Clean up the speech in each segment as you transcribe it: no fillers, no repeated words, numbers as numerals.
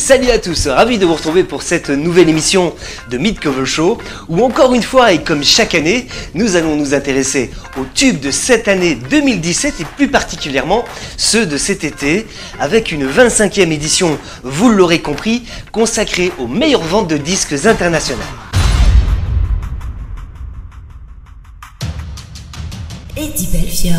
Salut à tous, ravi de vous retrouver pour cette nouvelle émission de Mid Cover Show où encore une fois et comme chaque année, nous allons nous intéresser aux tubes de cette année 2017 et plus particulièrement ceux de cet été avec une 25e édition, vous l'aurez compris, consacrée aux meilleures ventes de disques internationales. Eddie Belfiore.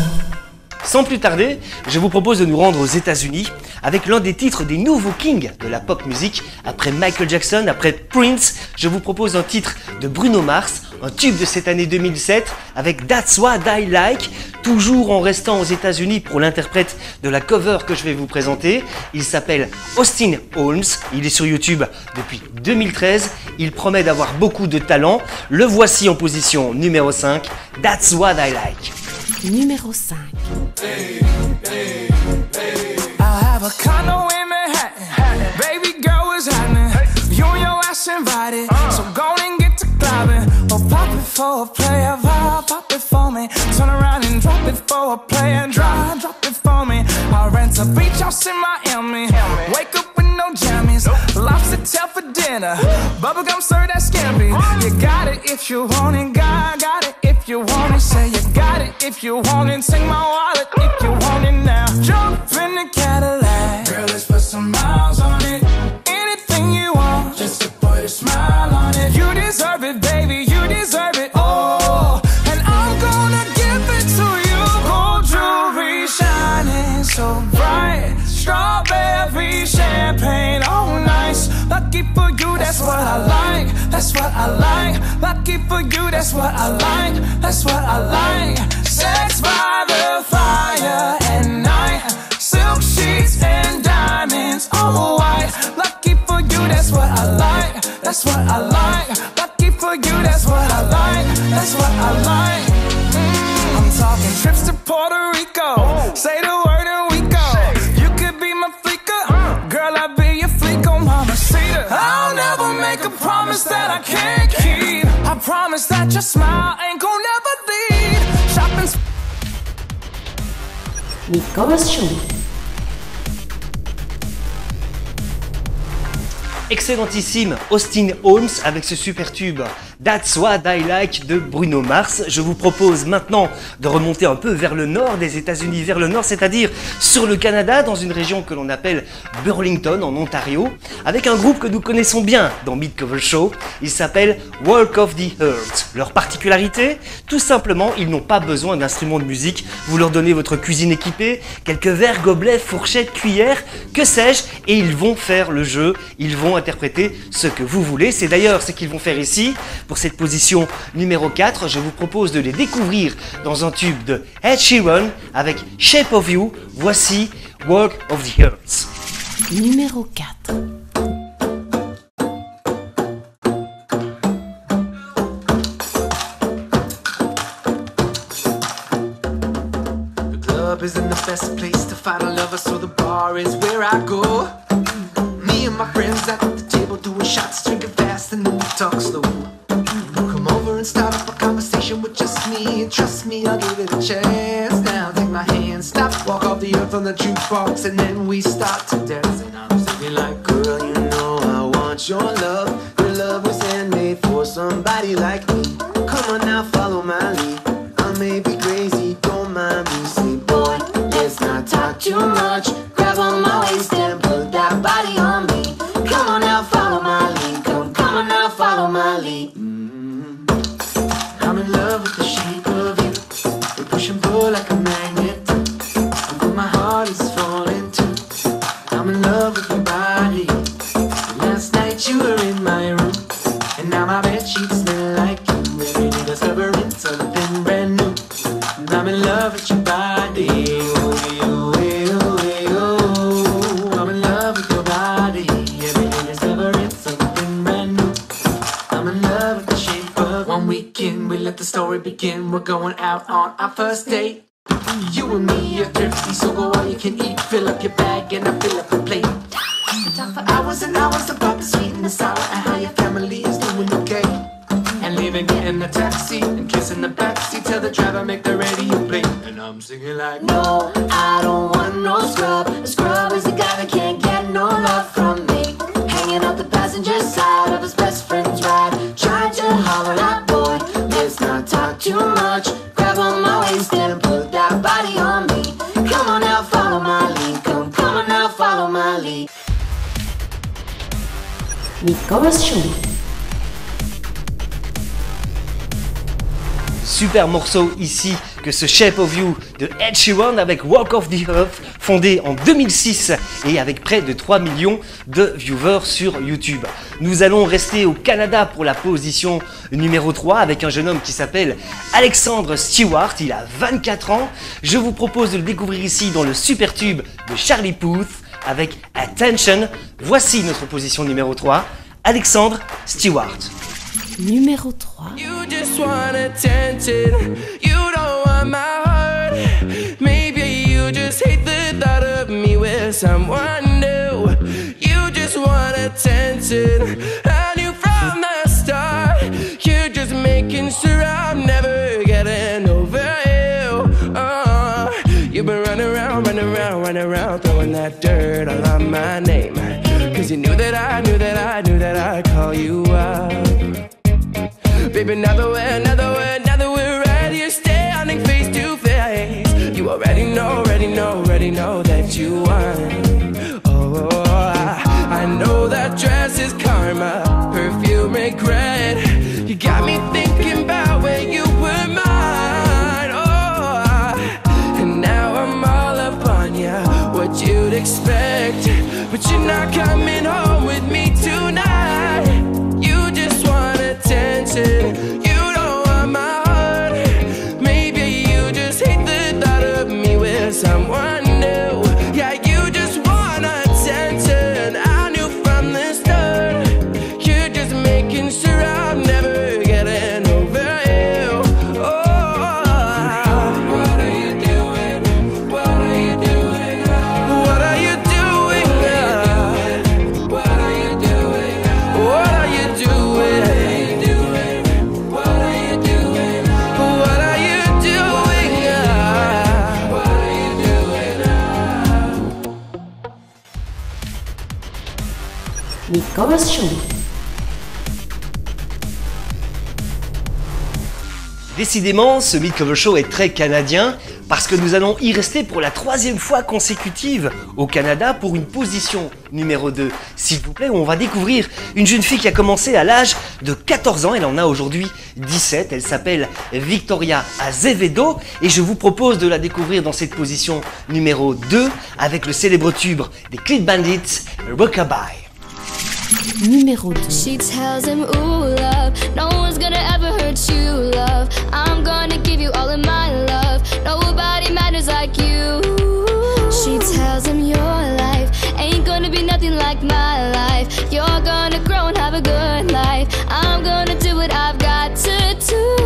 Sans plus tarder, je vous propose de nous rendre aux États-Unis avec l'un des titres des nouveaux kings de la pop music. Après Michael Jackson, après Prince, je vous propose un titre de Bruno Mars, un tube de cette année 2007 avec That's What I Like, toujours en restant aux États-Unis pour l'interprète de la cover que je vais vous présenter. Il s'appelle Austin Holmes, il est sur YouTube depuis 2013, il promet d'avoir beaucoup de talent. Le voici en position numéro 5, That's What I Like. Numéro 5. I have a condo in Manhattan. Baby girl, what's happening? You and your ass invited, so go and get to clubbing. Oh, pop it for a player, pop it for me. Turn around and drop it for a player, drop it for me. I'll rent a beach house in Miami. Wake up with no jammies, lobster tail for dinner. Bubblegum served that scampi. You got it if you want it, got it if you want it. Say you got it if you want it. Take my wallet if you want it now. Jump in the Cadillac, girl, let's put some miles on it. Anything you want, just to put a smile on it. You deserve it, baby, you deserve it. Oh, and I'm gonna give it to you. Gold jewelry shining so bright, strawberry champagne, oh nice. Lucky for you, that's what I like. That's what I like. Lucky for you, that's what I like. That's what I like. Sex by the fire at night. Silk sheets and diamonds, all white. Lucky for you, that's what I like. That's what I like. Lucky for you, that's what I like. That's what I like. I'm talking trips to Puerto Rico. Say the word and we go. You could be my fleeker. Girl, I'll be your fleeco, mamacita. I'll never make a promise that I can't keep. I promise that your smile ain't gonna never leave. Shopping. Mid Cover Show. Excellentissime Austin Holmes avec ce super tube That's What I Like de Bruno Mars. Je vous propose maintenant de remonter un peu vers le nord des États-Unis, vers le nord, c'est-à-dire sur le Canada, dans une région que l'on appelle Burlington en Ontario, avec un groupe que nous connaissons bien dans Mid Cover Show. Il s'appelle Walk of the Earth. Leur particularité, tout simplement, ils n'ont pas besoin d'instruments de musique. Vous leur donnez votre cuisine équipée, quelques verres, gobelets, fourchettes, cuillères, que sais-je, et ils vont faire le jeu. Ils vont interpréter ce que vous voulez. C'est d'ailleurs ce qu'ils vont faire ici. Pour cette position numéro 4, je vous propose de les découvrir dans un tube de Ed Sheeran avec Shape of You. Voici Walk of the Earth. Numéro 4. The club isn't the best place to find a lover, so the bar is where I go. Me and my friends at the table doing shots, drinking fast, and then we talk slow. Come over and start up a conversation with just me, and trust me, I'll give it a chance. Now take my hand, stop, walk off the earth on the jukebox, and then we start to dance. And I'm singing like, girl, you know I want your love. Your love was handmade for somebody like me. Come on now, follow my lead. I may be crazy, don't mind me. Say, boy, let's not talk too much. Grab on my waist and put that body on me. Come on now, follow my lead. Come on now, follow my lead. I'm in love with the shape of you. We push and pull like a magnet. But my heart is falling too. I'm in love with your body. Last night you were in my room, and now my bed sheets smell like you. Every day discovering something brand new. And I'm in love with your body. Oh, oh, oh, oh. I'm in love with your body. Every day discovering something brand new. I'm in love with the shape of one weekend. We let the story begin. We're going out on our first date. You and me are thirsty, so go all you can eat. Fill up your bag and I fill up the plate. Talk for hours and hours about the sweet and the sour and how your family is doing okay. And leaving, getting a taxi and kissing the backseat. Tell the driver make the radio play. And I'm singing like, no, I don't want no scrub. A scrub is a guy that can't get no love from me. follow that boy. Let's not talk too much. Grab on my waist and put that body on me. Come on now, follow my lead. Come on now, follow my lead. Nicolas Show. Super morceau ici que ce Shape of You de Ed Sheeran avec Walk of the Earth, fondé en 2006 et avec près de 3 millions de viewers sur YouTube. Nous allons rester au Canada pour la position numéro 3 avec un jeune homme qui s'appelle Alexandre Stewart, il a 24 ans. Je vous propose de le découvrir ici dans le super tube de Charlie Puth avec Attention. Voici notre position numéro 3, Alexandre Stewart. Numéro 3. You just want attention, you don't want my heart. Maybe you just hate the thought of me with someone new. You just want attention, I knew from the start. You're just making sure I'm never getting over you. You've been running around, throwing that dirt all on my name. Cause you knew that I'd call you up. Baby, now that we're ready, you're standing face to face. You already know that you won. Oh, I know that dress is karma, perfume regret. You got me thinking about when you were mine. Oh, and now I'm all up on ya, what you'd expect. But you're not coming home with me tonight. You just want attention, you don't want my heart. Maybe you just hate the thought of me with someone new. Yeah, you just want attention, I knew from the start. You're just making sure I'm never getting over you. Oh, what are you doing? What are you doing? What are you doing? What are you doing? What are you doing? What are you doing? What are you doing? What are you doing? Nicolas Show. Décidément, ce Mid-Cover Show est très canadien parce que nous allons y rester pour la 3e fois consécutive au Canada pour une position numéro 2. S'il vous plaît, on va découvrir une jeune fille qui a commencé à l'âge de 14 ans. Elle en a aujourd'hui 17. Elle s'appelle Victoria Azevedo et je vous propose de la découvrir dans cette position numéro 2 avec le célèbre tube des Clean Bandits, Rockabye. Numéro 2. She tells him, ooh, love, no one's gonna ever hurt you, love. I'm gonna give you all of my love. Nobody matters like you. She tells him, your life ain't gonna be nothing like my life. You're gonna grow and have a good life. I'm gonna do what I've got to do.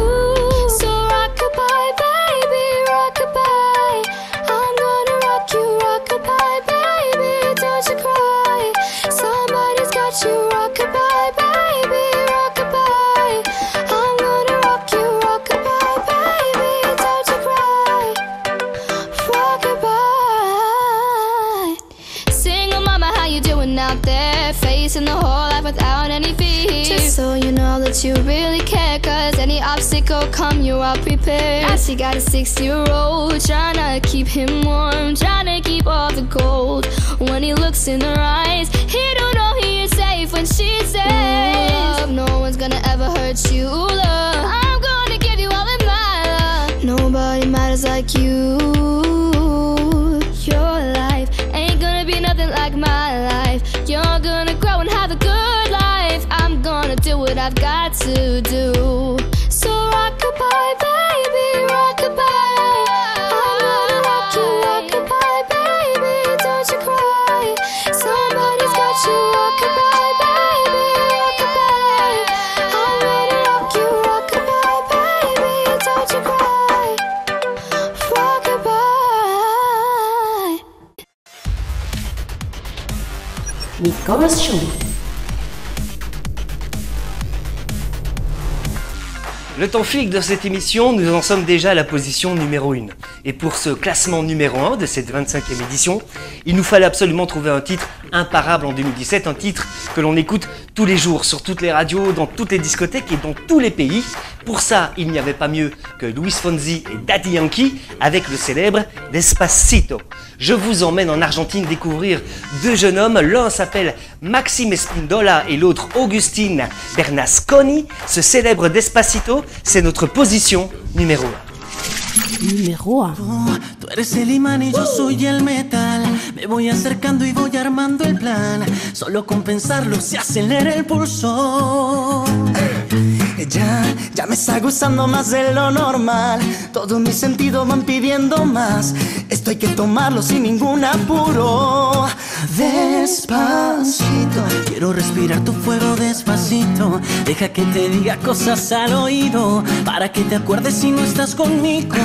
So rockabye, baby, rockabye. I'm gonna rock you, rockabye, baby, don't you cry. Somebody's got you, rockabye, baby, rockabye. I'm gonna rock you, rockabye, baby, don't you cry. Rockabye. Single mama, how you doing out there? Facing the whole life without any fear. Just so you know that you really care, cause any obstacle come, you're all prepared. Now she got a 6-year-old, trying to keep him warm, trying to keep all the gold. When he looks in her eyes, he don't know he is safe when she says, love, no one's gonna ever hurt you, love. I'm gonna give you all of my love. Nobody matters like you. Your life ain't gonna be nothing like my life. You're gonna grow and have a good life. I'm gonna do what I've got to do. So rockabye, baby, rockabye. I'm gonna rock you, rockabye, baby, don't you cry. Somebody's got you, rockabye, baby, rockabye. I'm gonna rock you, rockabye, baby, don't you cry. Rockabye. Nicolas Show. Le temps file de cette émission, nous en sommes déjà à la position numéro 1. Et pour ce classement numéro 1 de cette 25e édition, il nous fallait absolument trouver un titre imparable en 2017, un titre que l'on écoute tous les jours, sur toutes les radios, dans toutes les discothèques et dans tous les pays. Pour ça, il n'y avait pas mieux que Luis Fonsi et Daddy Yankee avec le célèbre Despacito. Je vous emmène en Argentine découvrir deux jeunes hommes, l'un s'appelle Maxime Espíndola et l'autre Agustín Bernasconi. Ce célèbre Despacito, c'est notre position numéro 1. Numéro 1. Tú eres el imán y yo soy el metal. Me voy acercando y voy armando el plan. Solo con pensarlo se acelera el pulso. Ya me está gustando más de lo normal. Todos mis sentidos van pidiendo más. Esto hay que tomarlo sin ningún apuro. Despacito, quiero respirar tu fuego despacito. Deja que te diga cosas al oído, para que te acuerdes si no estás conmigo.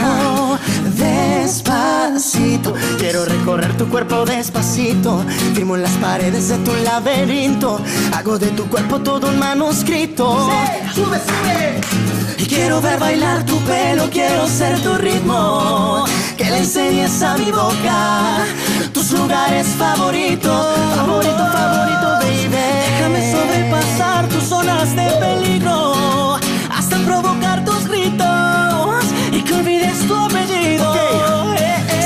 Despacito, quiero recorrer tu cuerpo despacito. Firmo en las paredes de tu laberinto. Hago de tu cuerpo todo un manuscrito. Sube, sube. Y quiero ver bailar tu pelo, quiero ser tu ritmo. Que le enseñes a mi boca tus lugares favoritos. Favorito, favorito, baby. Déjame sobrepasar tus zonas de peligro, hasta provocar tus gritos y que olvides tu apellido.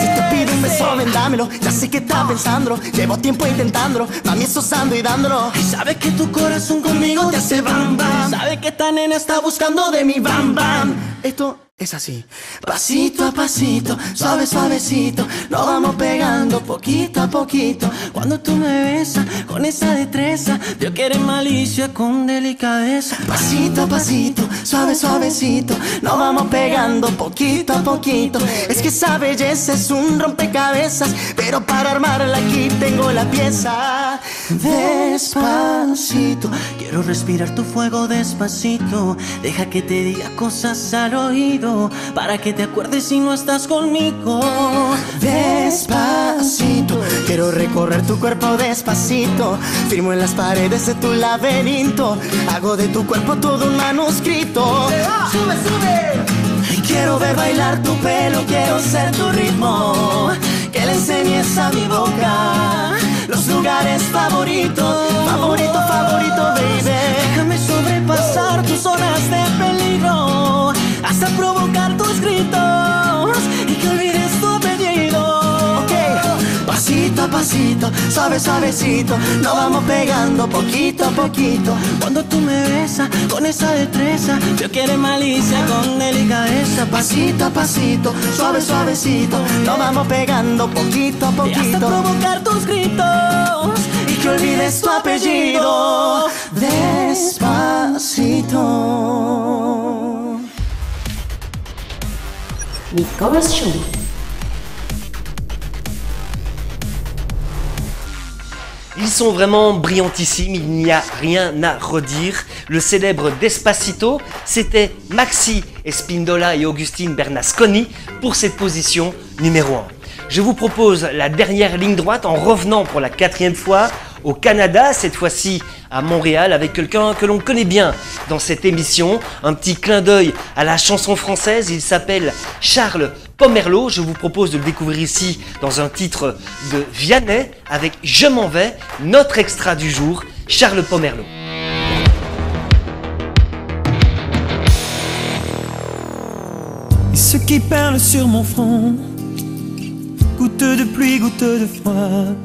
Si te pido un beso, ven, dámelo. Ya sé que estás pensándolo, llevo tiempo intentándolo. Mami, esosando y dándolo. Y sabe que tu corazón conmigo te hace bam bam. Sabe que esta nena está buscando de mi bam bam. Esto es así, pasito a pasito, suave suavecito, nos vamos pegando poquito a poquito. Cuando tú me besas con esa destreza, yo quiero malicia con delicadeza. Pasito a pasito, suave suavecito, nos vamos pegando poquito a poquito. Es que esa belleza es un rompecabezas, pero para armarla aquí tengo la pieza. Despacito, quiero respirar tu fuego despacito. Deja que te diga cosas al oído, para que te acuerdes si no estás conmigo. Despacito, quiero recorrer tu cuerpo despacito. Firmo en las paredes de tu laberinto. Hago de tu cuerpo todo un manuscrito. Sube, sube. Y quiero ver bailar tu pelo, quiero ser tu ritmo. Que le enseñes a mi boca los lugares favoritos. Favorito, favorito, baby. Déjame sobrepasar tus zonas de peligro, hasta provocar tus gritos y que olvides tu apellido. Ok, pasito a pasito, suave suavecito, nos vamos pegando poquito a poquito. Cuando tú me besas con esa destreza, yo quiero malicia con delicadeza. Pasito a pasito, suave suavecito, nos vamos pegando poquito a poquito, y hasta provocar tus gritos y que olvides tu apellido. Despacito. Nicolas Show. Ils sont vraiment brillantissimes, il n'y a rien à redire. Le célèbre Despacito, c'était Maxi Espíndola et Agustín Bernasconi pour cette position numéro 1. Je vous propose la dernière ligne droite en revenant pour la 4e fois au Canada, cette fois-ci à Montréal, avec quelqu'un que l'on connaît bien dans cette émission. Un petit clin d'œil à la chanson française, il s'appelle Charles Pomerleau. Je vous propose de le découvrir ici dans un titre de Vianney avec Je m'en vais, notre extra du jour, Charles Pomerleau. Et ce qui perle sur mon front, goutte de pluie, goutte de froid,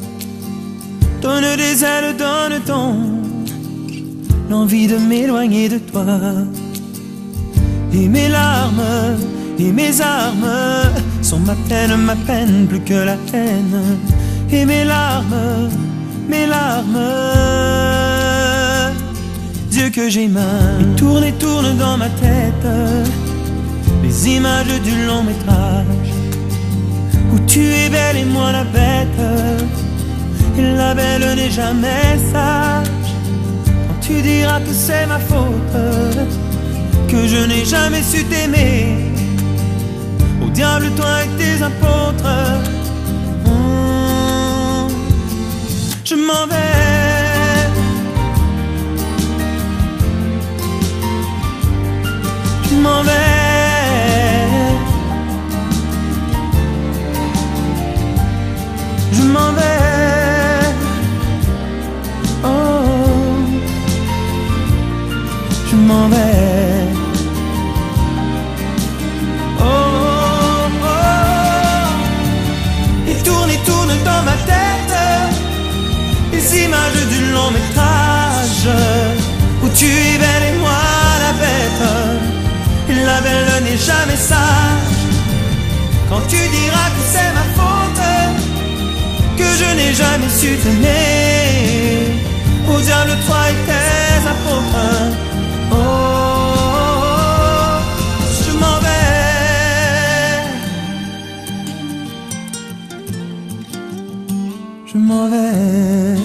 donne des ailes, donne ton l'envie de m'éloigner de toi. Et mes larmes et mes armes sont ma peine plus que la peine. Et mes larmes, Dieu que j'ai mal. Et tourne dans ma tête les images du long métrage où tu es belle et moi la bête. Et la belle n'est jamais sage. Quand tu diras que c'est ma faute, que je n'ai jamais su t'aimer, au diable toi et tes apôtres. Je m'en vais. Je m'en tu es belle et moi la bête. La belle n'est jamais sage. Quand tu diras que c'est ma faute, que je n'ai jamais su t'aimer, au diable toi et tes apôtres. Oh, je m'en vais, je m'en vais.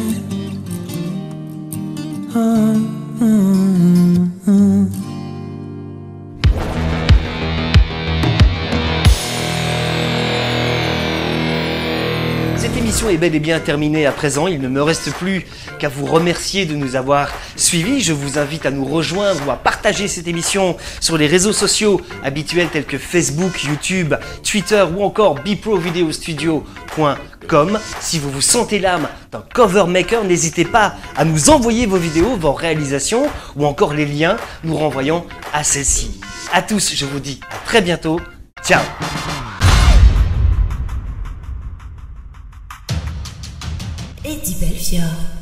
Cette émission est bel et bien terminée à présent. Il ne me reste plus qu'à vous remercier de nous avoir suivis. Je vous invite à nous rejoindre ou à partager cette émission sur les réseaux sociaux habituels tels que Facebook, YouTube, Twitter ou encore bprovideostudio.com. Si vous vous sentez l'âme d'un cover maker, n'hésitez pas à nous envoyer vos vidéos, vos réalisations ou encore les liens nous renvoyant à celle-ci. À tous, je vous dis à très bientôt. Ciao! Eddie Belfiore.